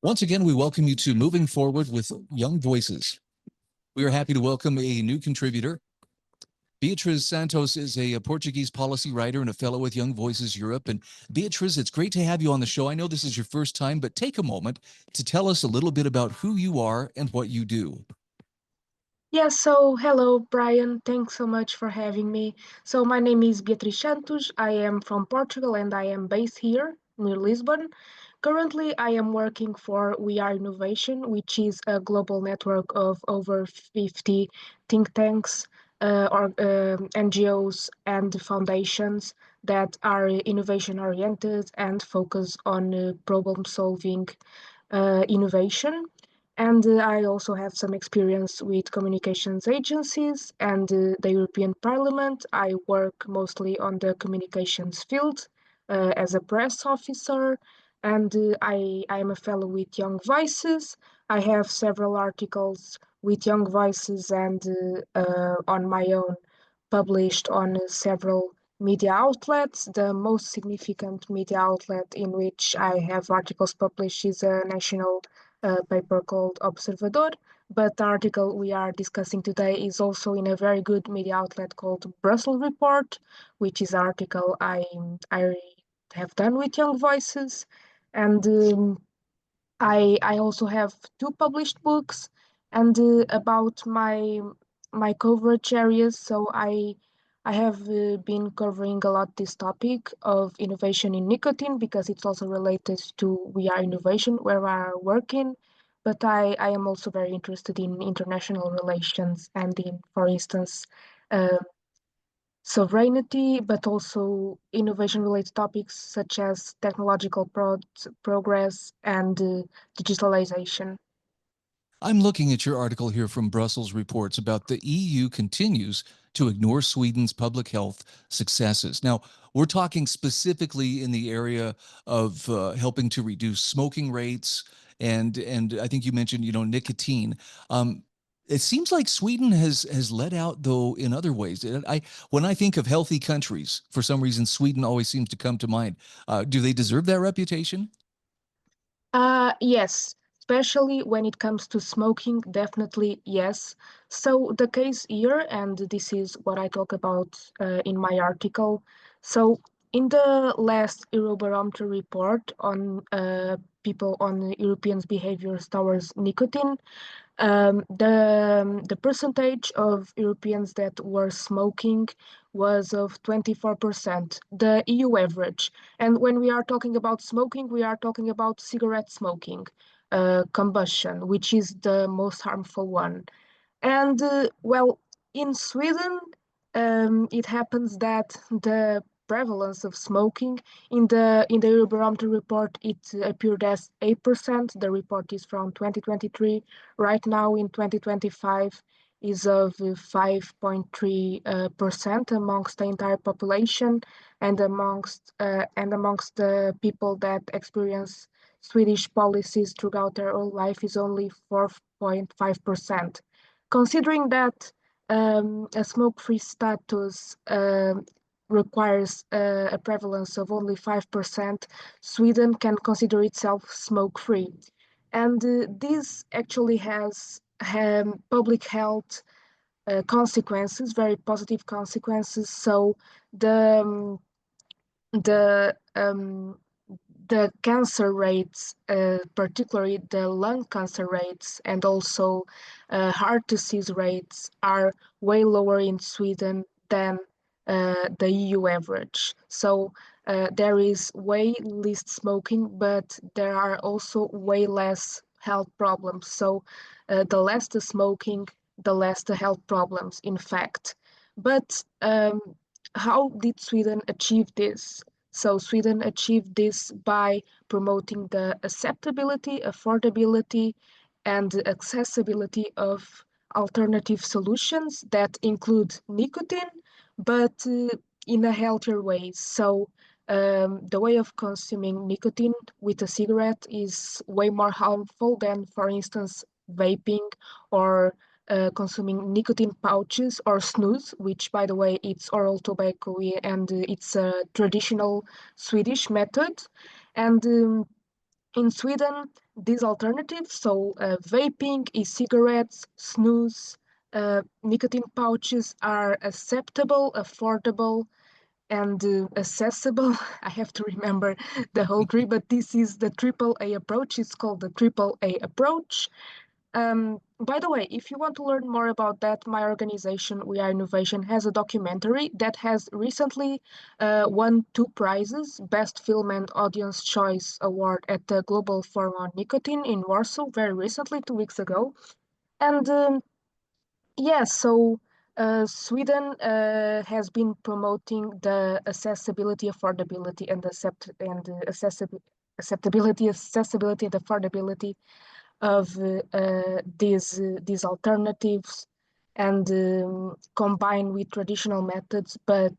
Once again, we welcome you to Moving Forward with Young Voices. We are happy to welcome a new contributor. Beatriz Santos is a Portuguese policy writer and a fellow with Young Voices Europe. And Beatriz, it's great to have you on the show. I know this is your first time, but take a moment to tell us a little bit about who you are and what you do. Yeah, so hello, Brian. Thanks so much for having me. So, my name is Beatriz Santos. I am from Portugal and I am based here near Lisbon. Currently, I am working for We Are Innovation, which is a global network of over 50 think tanks, NGOs, and foundations that are innovation oriented and focus on problem solving innovation. And I also have some experience with communications agencies and the European Parliament. I work mostly on the communications field as a press officer, and I am a fellow with Young Voices. I have several articles with Young Voices and on my own published on several media outlets. The most significant media outlet in which I have articles published is a national paper called Observador, but the article we are discussing today is also in a very good media outlet called Brussels Report, which is an article I have done with Young Voices. And I also have two published books and about my coverage areas. So I have been covering a lot this topic of innovation in nicotine because it's also related to We Are Innovation, where we are working. But I am also very interested in international relations and in, for instance, uh, sovereignty, but also innovation-related topics such as technological progress and digitalization. I'm looking at your article here from Brussels Reports about the EU continues to ignore Sweden's public health successes. Now, we're talking specifically in the area of helping to reduce smoking rates, and I think you mentioned, nicotine. It seems like Sweden has led out, though, in other ways. When I think of healthy countries, for some reason, Sweden always seems to come to mind. Do they deserve that reputation? Yes, especially when it comes to smoking, definitely yes. So the case here, and this is what I talk about in my article. So in the last Eurobarometer report on people on Europeans' behaviors towards nicotine, the percentage of Europeans that were smoking was of 24%, the EU average. And when we are talking about smoking, we are talking about cigarette smoking, combustion, which is the most harmful one. And well, in Sweden, it happens that the prevalence of smoking in the Eurobarometer report it appeared as 8%. The report is from 2023. Right now in 2025 is of 5.3% amongst the entire population and amongst the people that experience Swedish policies throughout their whole life is only 4.5%. Considering that a smoke-free status requires a prevalence of only 5%, Sweden can consider itself smoke-free. And this actually has public health consequences, very positive consequences. So the um, the um, the cancer rates, particularly the lung cancer rates and also heart disease rates, are way lower in Sweden than the EU average. So there is way less smoking, but there are also way less health problems. So the less the smoking, the less the health problems, in fact. But how did Sweden achieve this? So Sweden achieved this by promoting the acceptability, affordability, and accessibility of alternative solutions that include nicotine, but in a healthier way. So the way of consuming nicotine with a cigarette is way more harmful than, for instance, vaping or consuming nicotine pouches or snus, which, by the way, it's oral tobacco and it's a traditional Swedish method. And In Sweden, these alternatives, so vaping, e-cigarettes, snus, nicotine pouches, are acceptable, affordable, and accessible. I have to remember the whole tree, but this is the AAA approach. It's called the AAA approach. By the way, if you want to learn more about that, my organization, We Are Innovation, has a documentary that has recently won 2 prizes, Best Film and Audience Choice Award at the Global Forum on Nicotine in Warsaw, very recently, 2 weeks ago. And so Sweden has been promoting the accessibility, affordability, and acceptability, accessibility, and affordability of these alternatives, and combined with traditional methods, but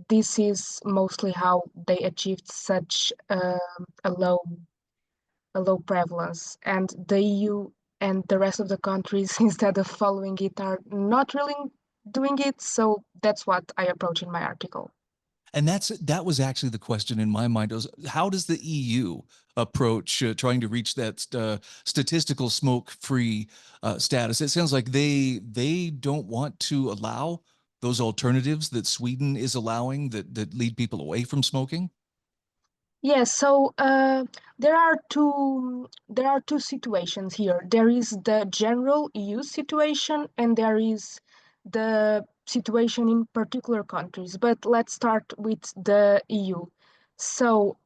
this is mostly how they achieved such a low prevalence. And the EU and the rest of the countries, instead of following it, are not really doing it. So that's what I approach in my article. And that was actually the question in my mind was how does the EU approach trying to reach that statistical smoke-free status? It sounds like they don't want to allow those alternatives that Sweden is allowing that lead people away from smoking. Yes, so there are two situations here. There is the general EU situation, and there is the situation in particular countries. But let's start with the EU. So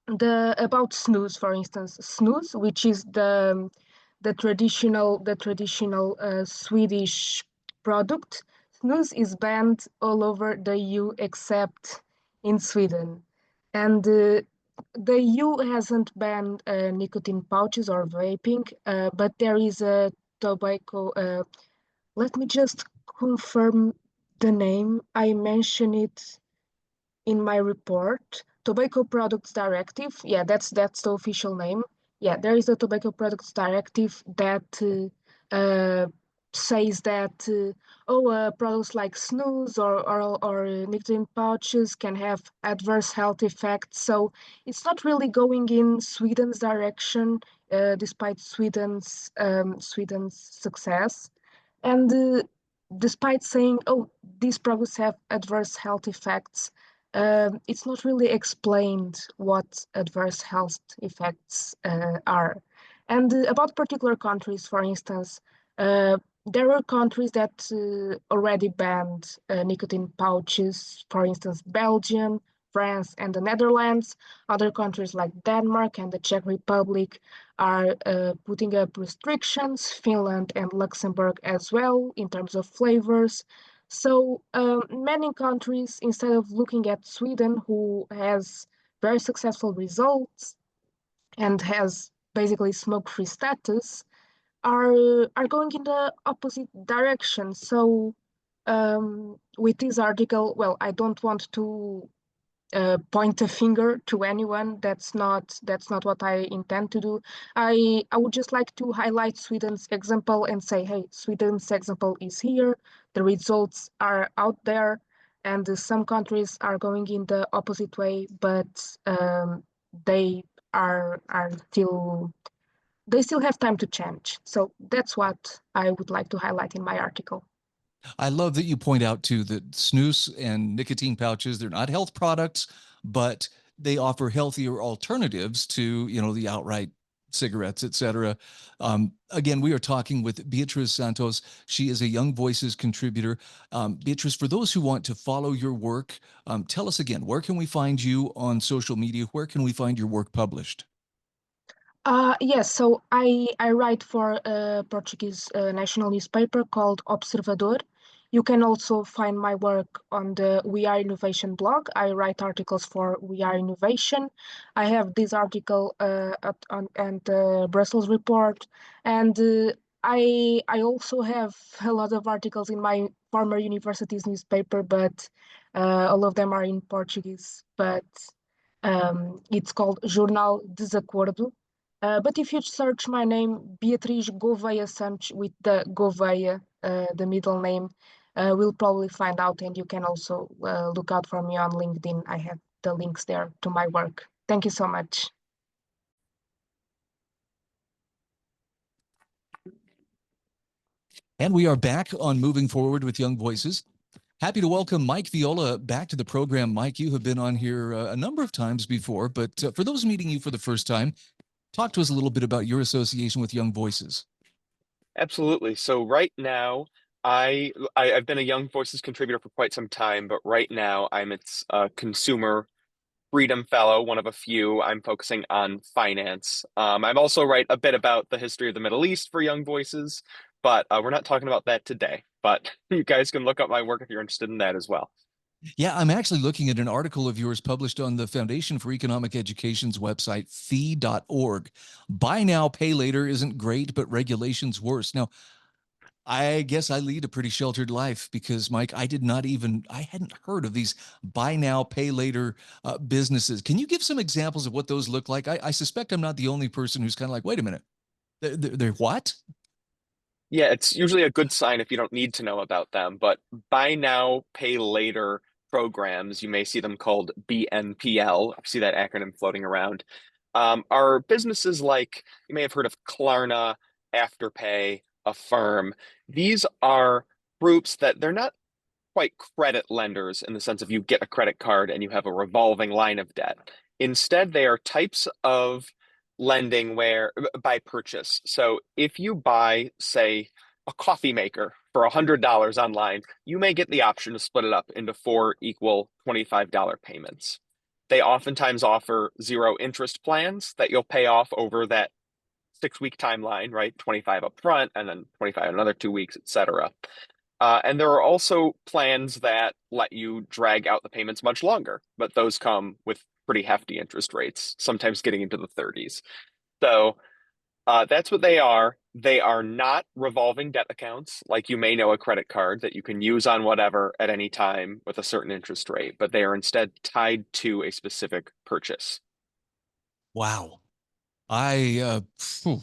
the about snus, for instance, snus, which is the traditional Swedish product. Snus is banned all over the EU except in Sweden, and the EU hasn't banned nicotine pouches or vaping, but there is a tobacco. Let me just confirm the name. I mentioned it in my report. Tobacco Products Directive. Yeah, that's the official name. Yeah, there is a Tobacco Products Directive that says that products like snus or nicotine pouches can have adverse health effects. So it's not really going in Sweden's direction, despite Sweden's success. And despite saying, oh, these products have adverse health effects, it's not really explained what adverse health effects are. And about particular countries, for instance, there were countries that already banned nicotine pouches, for instance, Belgium, France, and the Netherlands. Other countries like Denmark and the Czech Republic are putting up restrictions, Finland and Luxembourg as well, in terms of flavors. So many countries, instead of looking at Sweden, who has very successful results and has basically smoke-free status, are going in the opposite direction. So with this article, well, I don't want to point a finger to anyone. That's not what I intend to do. I would just like to highlight Sweden's example and say, hey, Sweden's example is here. The results are out there, and some countries are going in the opposite way, but they are still they still have time to change. So that's what I would like to highlight in my article. I love that you point out too that snus and nicotine pouches, they're not health products, but they offer healthier alternatives to, the outright cigarettes, etc. Again, we are talking with Beatriz Santos. She is a Young Voices contributor. Beatriz, for those who want to follow your work, tell us again, where can we find you on social media? Where can we find your work published? Yes, so I write for a Portuguese national newspaper called Observador. You can also find my work on the We Are Innovation blog. I write articles for We Are Innovation. I have this article and the Brussels report, and I also have a lot of articles in my former university's newspaper, but all of them are in Portuguese. But it's called Jornal Desacordo. But if you search my name, Beatriz Gouveia Santos, with the Gouveia, the middle name, we'll probably find out, and you can also look out for me on LinkedIn. I have the links there to my work. Thank you so much. And we are back on Moving Forward with Young Voices. Happy to welcome Mike Viola back to the program. Mike, you have been on here a number of times before, but for those meeting you for the first time, talk to us a little bit about your association with Young Voices. Absolutely. So right now, I've been a Young Voices contributor for quite some time, but right now I'm its consumer freedom fellow, one of a few. I'm focusing on finance. I'm also write a bit about the history of the Middle East for Young Voices, but we're not talking about that today. But you guys can look up my work if you're interested in that as well. Yeah, I'm actually looking at an article of yours published on the Foundation for Economic Education's website, fee.org. Buy now, pay later isn't great, but regulations worse. Now, I guess I lead a pretty sheltered life because, Mike, I hadn't heard of these buy now, pay later businesses. Can you give some examples of what those look like? I suspect I'm not the only person who's kind of like, wait a minute, they're what? Yeah, it's usually a good sign if you don't need to know about them, but buy now, pay later programs, you may see them called BNPL. I see that acronym floating around. Are businesses like you may have heard of Klarna, Afterpay, Affirm. These are groups that they're not quite credit lenders in the sense of you get a credit card and you have a revolving line of debt. Instead, they are types of lending where by purchase. So if you buy, say, a coffee maker for $100 online, you may get the option to split it up into four equal $25 payments. They oftentimes offer zero interest plans that you'll pay off over that 6 week timeline, right? 25 up front and then 25 another 2 weeks, etc. And there are also plans that let you drag out the payments much longer, but those come with pretty hefty interest rates, sometimes getting into the 30s. So that's what they are. They are not revolving debt accounts, like you may know a credit card that you can use on whatever at any time with a certain interest rate, but they are instead tied to a specific purchase. Wow. I, phew.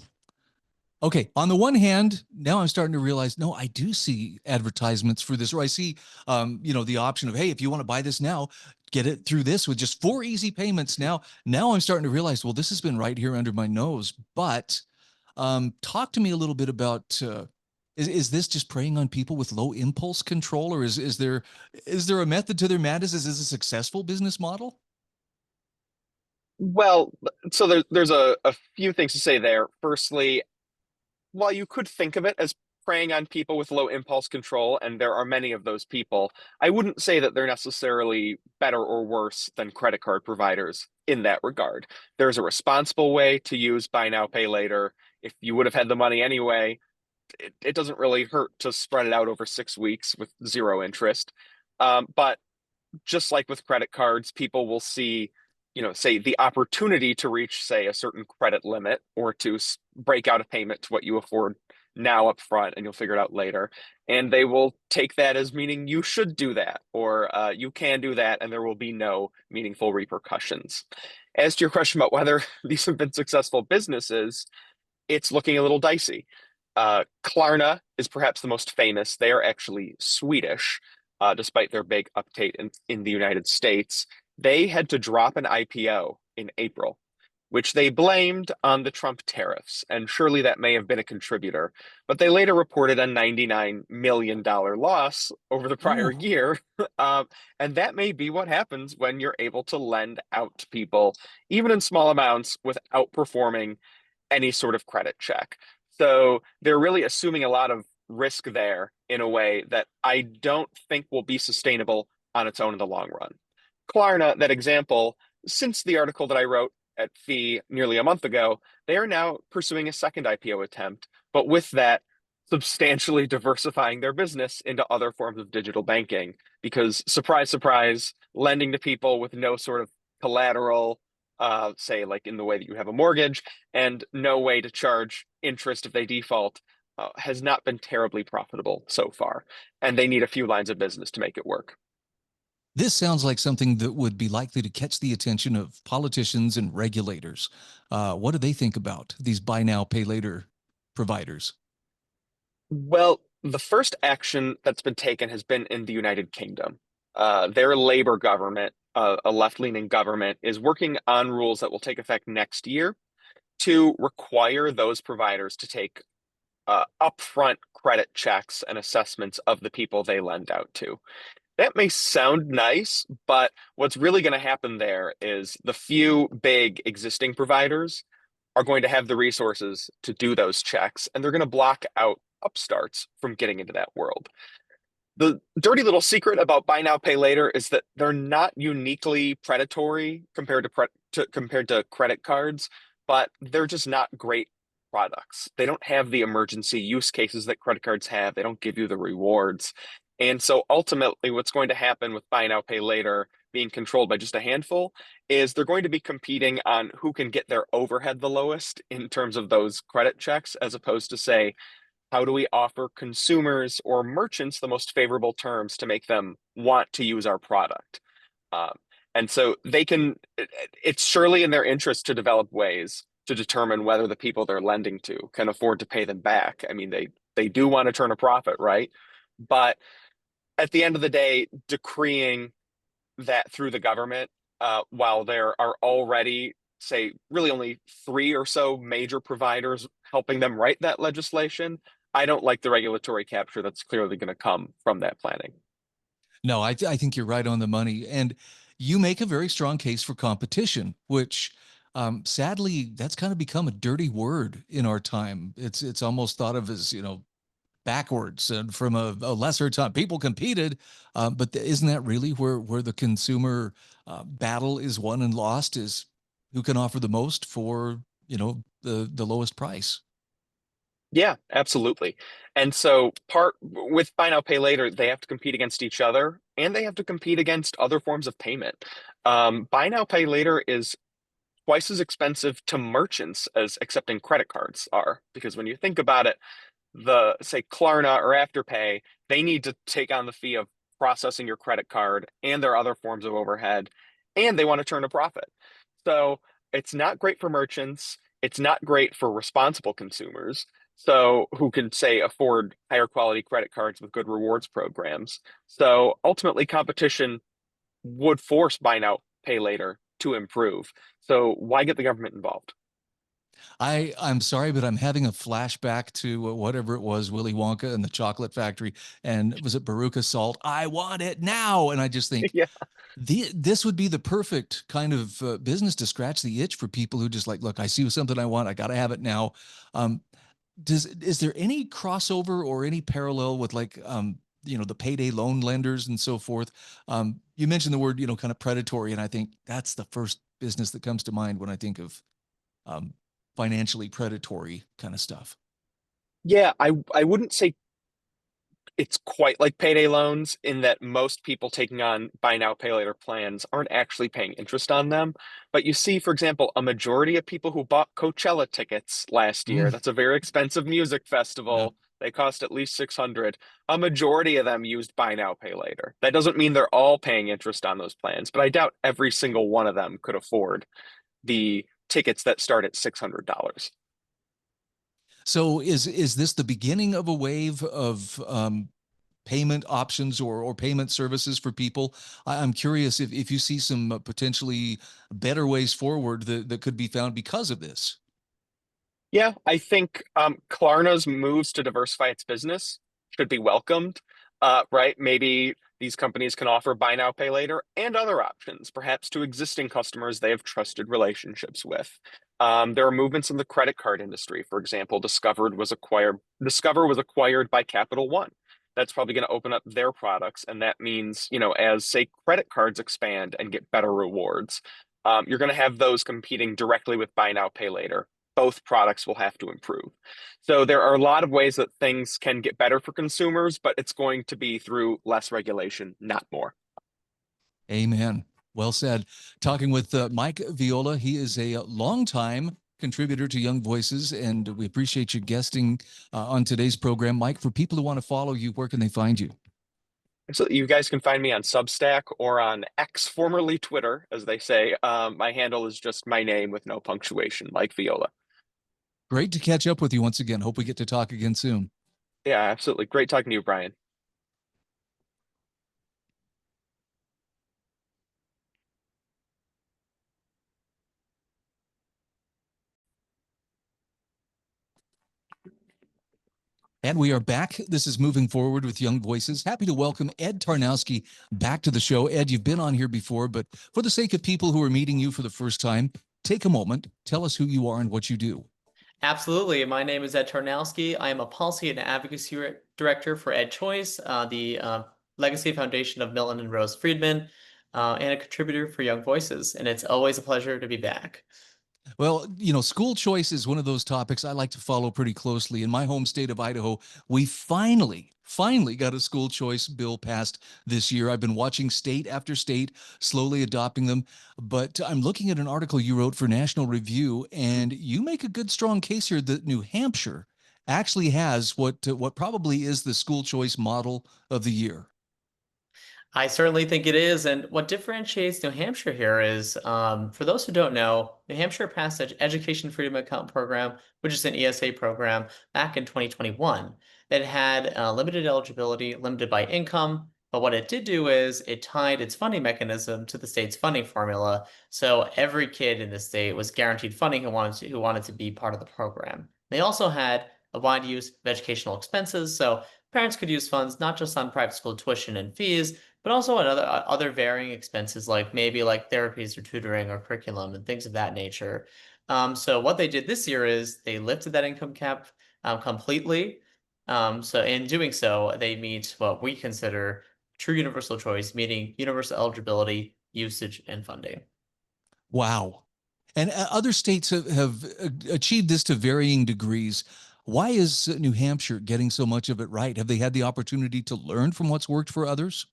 Okay, on the one hand, now I'm starting to realize, no, I do see advertisements for this, or I see, the option of, hey, if you want to buy this now, get it through this with just 4 easy payments. Now I'm starting to realize, well, this has been right here under my nose. But talk to me a little bit about, is this just preying on people with low impulse control, or is there a method to their madness? Is this a successful business model? Well, so there's a few things to say there. Firstly, while you could think of it as preying on people with low impulse control, and there are many of those people, I wouldn't say that they're necessarily better or worse than credit card providers in that regard. There's a responsible way to use buy now, pay later. If you would have had the money anyway, it doesn't really hurt to spread it out over 6 weeks with zero interest. But just like with credit cards, people will see, say the opportunity to reach, say, a certain credit limit or to break out a payment to what you afford now up front and you'll figure it out later. And they will take that as meaning you should do that or you can do that and there will be no meaningful repercussions. As to your question about whether these have been successful businesses, it's looking a little dicey. Klarna is perhaps the most famous. They are actually Swedish, despite their big uptake in the United States. They had to drop an IPO in April, which they blamed on the Trump tariffs. And surely that may have been a contributor. But they later reported a $99 million loss over the prior Oh. year. And that may be what happens when you're able to lend out to people, even in small amounts, without performing any sort of credit check. So they're really assuming a lot of risk there in a way that I don't think will be sustainable on its own in the long run. Klarna, that example, since the article that I wrote at Fee nearly a month ago, they are now pursuing a second IPO attempt, but with that, substantially diversifying their business into other forms of digital banking. Because, surprise, surprise, lending to people with no sort of collateral, say, like in the way that you have a mortgage, and no way to charge interest if they default, has not been terribly profitable so far. And they need a few lines of business to make it work. This sounds like something that would be likely to catch the attention of politicians and regulators. What do they think about these buy now, pay later providers? Well, the first action that's been taken has been in the United Kingdom. Their Labour government, a left-leaning government, is working on rules that will take effect next year to require those providers to take upfront credit checks and assessments of the people they lend out to. That may sound nice, but what's really going to happen there is the few big existing providers are going to have the resources to do those checks, and they're going to block out upstarts from getting into that world. The dirty little secret about buy now, pay later is that they're not uniquely predatory compared to credit cards, but they're just not great products. They don't have the emergency use cases that credit cards have. They don't give you the rewards. And so ultimately, what's going to happen with buy now, pay later being controlled by just a handful is they're going to be competing on who can get their overhead the lowest in terms of those credit checks, as opposed to say, how do we offer consumers or merchants the most favorable terms to make them want to use our product? Um, and so it's surely in their interest to develop ways to determine whether the people they're lending to can afford to pay them back. I mean, they do want to turn a profit, right? But at the end of the day, decreeing that through the government, while there are already, say, really only three or so major providers helping them write that legislation, I don't like the regulatory capture that's clearly going to come from that planning. No, I think you're right on the money. And you make a very strong case for competition, which sadly, that's kind of become a dirty word in our time. It's almost thought of as, backwards and from a lesser time. People competed, but isn't that really where the consumer battle is won and lost, is who can offer the most for, the lowest price? Yeah, absolutely. And so part with buy now, pay later, they have to compete against each other and they have to compete against other forms of payment. Buy now, pay later is twice as expensive to merchants as accepting credit cards are. Because when you think about it, the say Klarna or Afterpay, they need to take on the fee of processing your credit card and their other forms of overhead, and they want to turn a profit. So it's not great for merchants. It's not great for responsible consumers. So who can say afford higher quality credit cards with good rewards programs. So ultimately competition would force buy now, pay later to improve. So why get the government involved? I'm sorry, but I'm having a flashback to whatever it was, Willy Wonka and the Chocolate Factory, and was it Baruka Salt? I want it now, and I just think Yeah. this would be the perfect kind of business to scratch the itch for people who just like, look, I see something I want, I got to have it now. Um, is there any crossover or any parallel with like the payday loan lenders and so forth? You mentioned the word kind of predatory, and I think that's the first business that comes to mind when I think of um, financially predatory kind of stuff. Yeah, I wouldn't say it's quite like payday loans in that most people taking on buy now, pay later plans aren't actually paying interest on them. But you see, for example, a majority of people who bought Coachella tickets last year, Mm, that's a very expensive music yeah. festival. They cost at least 600. A majority of them used buy now, pay later. That doesn't mean they're all paying interest on those plans, but I doubt every single one of them could afford the tickets that start at $600. So is this the beginning of a wave of payment options or payment services for people? I'm curious if you see some potentially better ways forward that could be found because of this. Yeah, I think Klarna's moves to diversify its business should be welcomed. Right? Maybe these companies can offer buy now, pay later and other options, perhaps to existing customers they have trusted relationships with. There are movements in the credit card industry. For example, Discover was acquired by Capital One. That's probably going to open up their products, and that means, as say credit cards expand and get better rewards, you're going to have those competing directly with buy now, pay later. Both products will have to improve. So there are a lot of ways that things can get better for consumers, but it's going to be through less regulation, not more. Amen. Well said. Talking with Mike Viola. He is a longtime contributor to Young Voices, and we appreciate you guesting on today's program. Mike, for people who want to follow you, where can they find you? So you guys can find me on Substack or on X, formerly Twitter, as they say. My handle is just my name with no punctuation, like Viola. Great to catch up with you once again. Hope we get to talk again soon. Yeah, absolutely. Great talking to you, Bryan. And we are back. This is Moving Forward with Young Voices. Happy to welcome Ed Tarnowski back to the show. Ed, you've been on here before, but for the sake of people who are meeting you for the first time, take a moment, tell us who you are and what you do. Absolutely. My name is Ed Tarnowski. I am a policy and advocacy director for EdChoice, the legacy foundation of Milton and Rose Friedman, and a contributor for Young Voices. And it's always a pleasure to be back. Well, school choice is one of those topics I like to follow pretty closely. In my home state of Idaho, we finally got a school choice bill passed this year. I've been watching state after state slowly adopting them, but I'm looking at an article you wrote for National Review, and you make a good, strong case here that New Hampshire actually has what probably is the school choice model of the year. I certainly think it is. And what differentiates New Hampshire here is, for those who don't know, New Hampshire passed the Education Freedom Account Program, which is an ESA program, back in 2021. It had limited eligibility, limited by income. But what it did do is it tied its funding mechanism to the state's funding formula. So every kid in the state was guaranteed funding who wanted to be part of the program. They also had a wide use of educational expenses. So parents could use funds not just on private school tuition and fees, but also on other varying expenses, like maybe like therapies or tutoring or curriculum and things of that nature. So what they did this year is they lifted that income cap completely. So in doing so, they meet what we consider true universal choice, meaning universal eligibility, usage, and funding. Wow. And other states have achieved this to varying degrees. Why is New Hampshire getting so much of it right? Have they had the opportunity to learn from what's worked for others?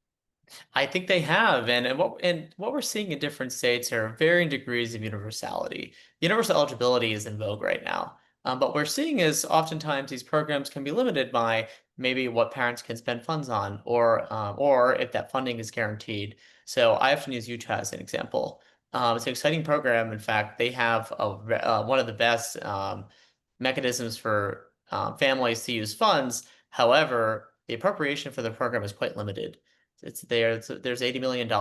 I think they have, and what we're seeing in different states are varying degrees of universality. Universal eligibility is in vogue right now, but what we're seeing is oftentimes these programs can be limited by maybe what parents can spend funds on, or if that funding is guaranteed. So I often use Utah as an example. It's an exciting program. In fact, they have one of the best mechanisms for families to use funds. However, the appropriation for the program is quite limited. There's $80 million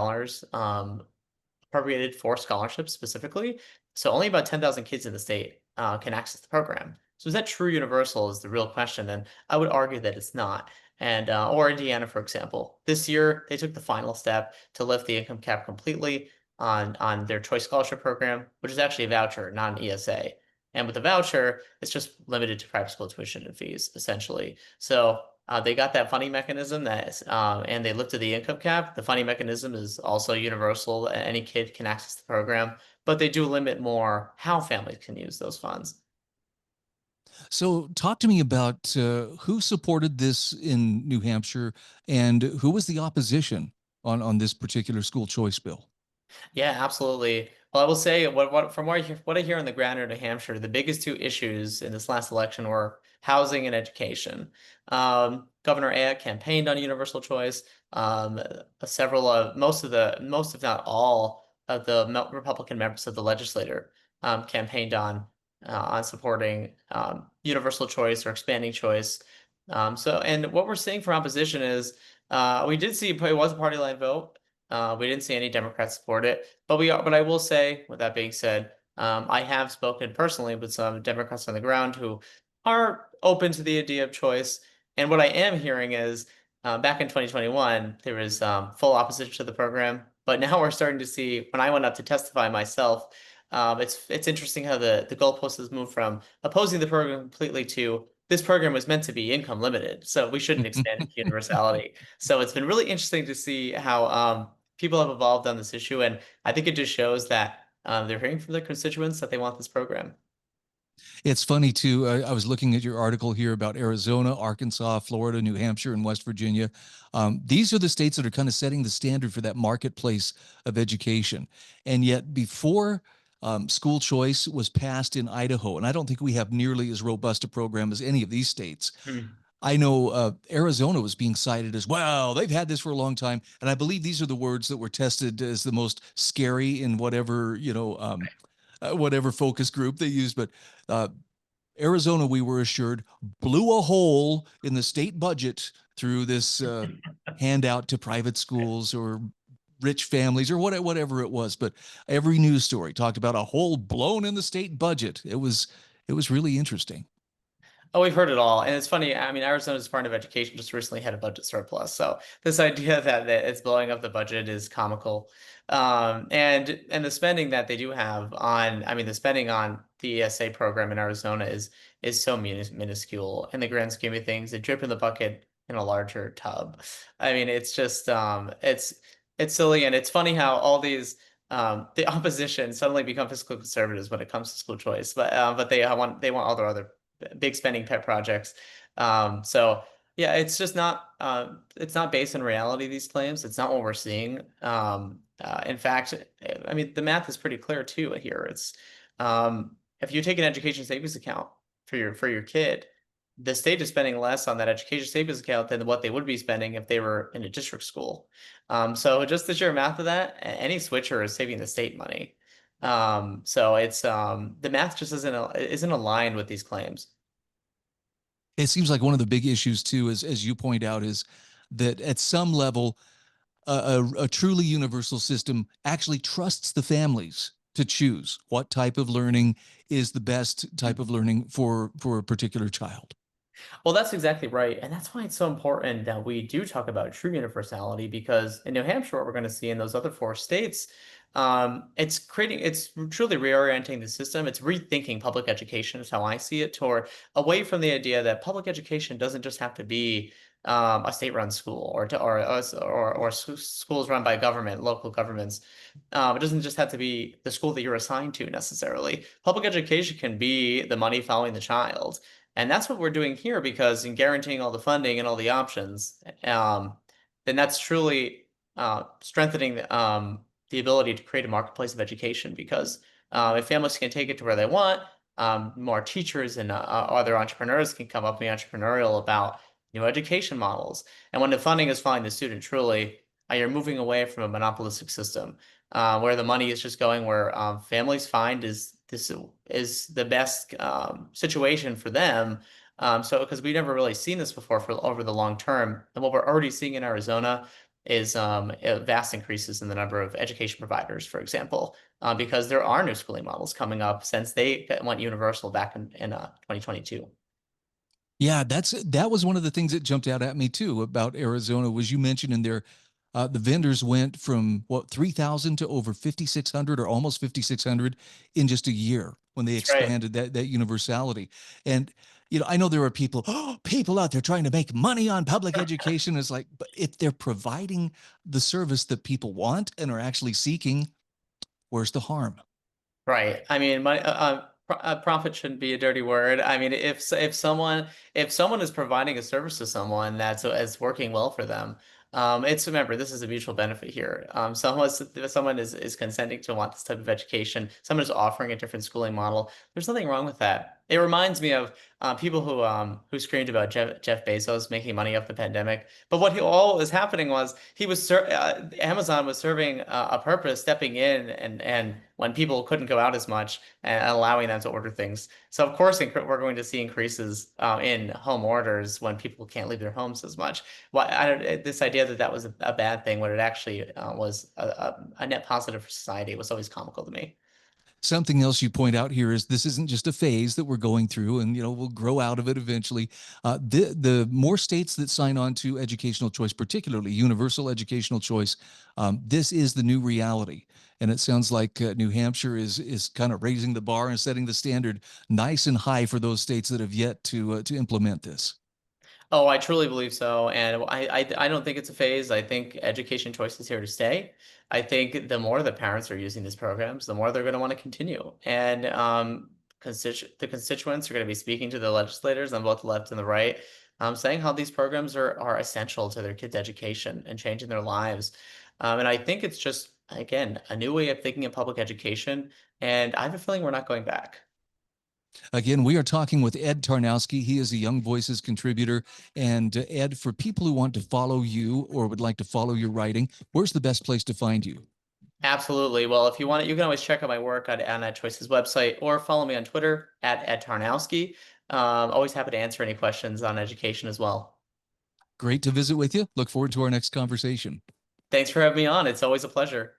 appropriated for scholarships specifically. So only about 10,000 kids in the state can access the program. So is that true universal is the real question. And I would argue that it's not. And or Indiana, for example, this year they took the final step to lift the income cap completely on their choice scholarship program, which is actually a voucher, not an ESA. And with the voucher, it's just limited to private school tuition and fees, essentially. So they got that funding mechanism and they lifted the income cap. The funding mechanism is also universal. Any kid can access the program, but they do limit more how families can use those funds. So talk to me about who supported this in New Hampshire and who was the opposition on this particular school choice bill? Yeah, absolutely. Well, I will say from what I hear on the ground in New Hampshire, the biggest two issues in this last election were housing and education. Governor Ayotte campaigned on universal choice. Most if not all of the Republican members of the legislature campaigned on supporting universal choice or expanding choice. And what we're seeing from opposition is we did see it was a party line vote. We didn't see any Democrats support it, but I will say, with that being said, I have spoken personally with some Democrats on the ground who are open to the idea of choice. And what I am hearing is, back in 2021, there was full opposition to the program, but now we're starting to see, when I went up to testify myself, it's interesting how the goalpost has moved from opposing the program completely to this program was meant to be income limited, so we shouldn't expand it to universality. So it's been really interesting to see how people have evolved on this issue, and I think it just shows that they're hearing from their constituents that they want this program. It's funny too. I was looking at your article here about Arizona, Arkansas, Florida, New Hampshire, and West Virginia. These are the states that are kind of setting the standard for that marketplace of education. And yet before school choice was passed in Idaho, and I don't think we have nearly as robust a program as any of these states. I know Arizona was being cited as, well, they've had this for a long time. And I believe these are the words that were tested as the most scary in whatever, whatever focus group they used. But Arizona, we were assured, blew a hole in the state budget through this handout to private schools or rich families or whatever it was. But every news story talked about a hole blown in the state budget. It was really interesting. Oh, we've heard it all. And it's funny. I mean, Arizona's Department of Education just recently had a budget surplus. So this idea that it's blowing up the budget is comical. And the spending that they do have on, I mean, the spending on the ESA program in Arizona is so minuscule in the grand scheme of things. A drip in the bucket in a larger tub. I mean, it's just it's silly, and it's funny how all these the opposition suddenly become fiscal conservatives when it comes to school choice, but they want all their other big spending pet projects. So yeah, it's not based in reality, these claims. It's not what we're seeing. In fact, I mean, the math is pretty clear too here. It's if you take an education savings account for your kid, the state is spending less on that education savings account than what they would be spending if they were in a district school. So just the sheer math of that, any switcher is saving the state money. So it's the math just isn't aligned with these claims. It seems like one of the big issues too, as you point out, is that at some level, a truly universal system actually trusts the families to choose what type of learning is the best type of learning for a particular child. Well, that's exactly right. And that's why it's so important that we do talk about true universality, because in New Hampshire, what we're going to see in those other 4 states, it's truly reorienting the system. It's rethinking public education is how I see it, toward away from the idea that public education doesn't just have to be a state-run school or schools run by government, local governments. It doesn't just have to be the school that you're assigned to necessarily. Public education can be the money following the child. And that's what we're doing here, because in guaranteeing all the funding and all the options, then that's truly strengthening the ability to create a marketplace of education. Because if families can take it to where they want, more teachers and other entrepreneurs can come up and be entrepreneurial about new education models. And when the funding is following the student, truly, you're moving away from a monopolistic system where the money is just going where families find this is the best situation for them. So because we've never really seen this before for over the long term, and what we're already seeing in Arizona is vast increases in the number of education providers, for example, because there are new schooling models coming up since they went universal back in 2022. Yeah, that was one of the things that jumped out at me too about Arizona. Was you mentioned in there, the vendors went from what 3,000 to over 5,600 or almost 5,600 in just a year when they That's right. expanded that universality. And I know there are people out there trying to make money on public education. It's like, but if they're providing the service that people want and are actually seeking, where's the harm? Right. I mean, profit shouldn't be a dirty word. I mean, if someone is providing a service to someone that's working well for them, remember, this is a mutual benefit here. Someone is consenting to want this type of education. Someone is offering a different schooling model. There's nothing wrong with that. It reminds me of people who screamed about Jeff Bezos making money off the pandemic. But all was happening was Amazon was serving a purpose, stepping in and when people couldn't go out as much and allowing them to order things. So of course we're going to see increases in home orders when people can't leave their homes as much. This idea that was a bad thing when it actually was a net positive for society was always comical to me. Something else you point out here is this isn't just a phase that we're going through, and we'll grow out of it eventually. The more states that sign on to educational choice, particularly universal educational choice, this is the new reality. And it sounds like New Hampshire is kind of raising the bar and setting the standard nice and high for those states that have yet to implement this. Oh, I truly believe so. And I don't think it's a phase. I think education choice is here to stay. I think the more the parents are using these programs, the more they're going to want to continue. And the constituents are going to be speaking to the legislators on both the left and the right, saying how these programs are essential to their kids' education and changing their lives. And I think it's just, again, a new way of thinking of public education. And I have a feeling we're not going back. Again, we are talking with Ed Tarnowski. He is a Young Voices contributor. And Ed, for people who want to follow you or would like to follow your writing, where's the best place to find you? Absolutely. Well, if you want it, you can always check out my work on EdChoice's website or follow me on Twitter at Ed Tarnowski. Always happy to answer any questions on education as well. Great to visit with you. Look forward to our next conversation. Thanks for having me on. It's always a pleasure.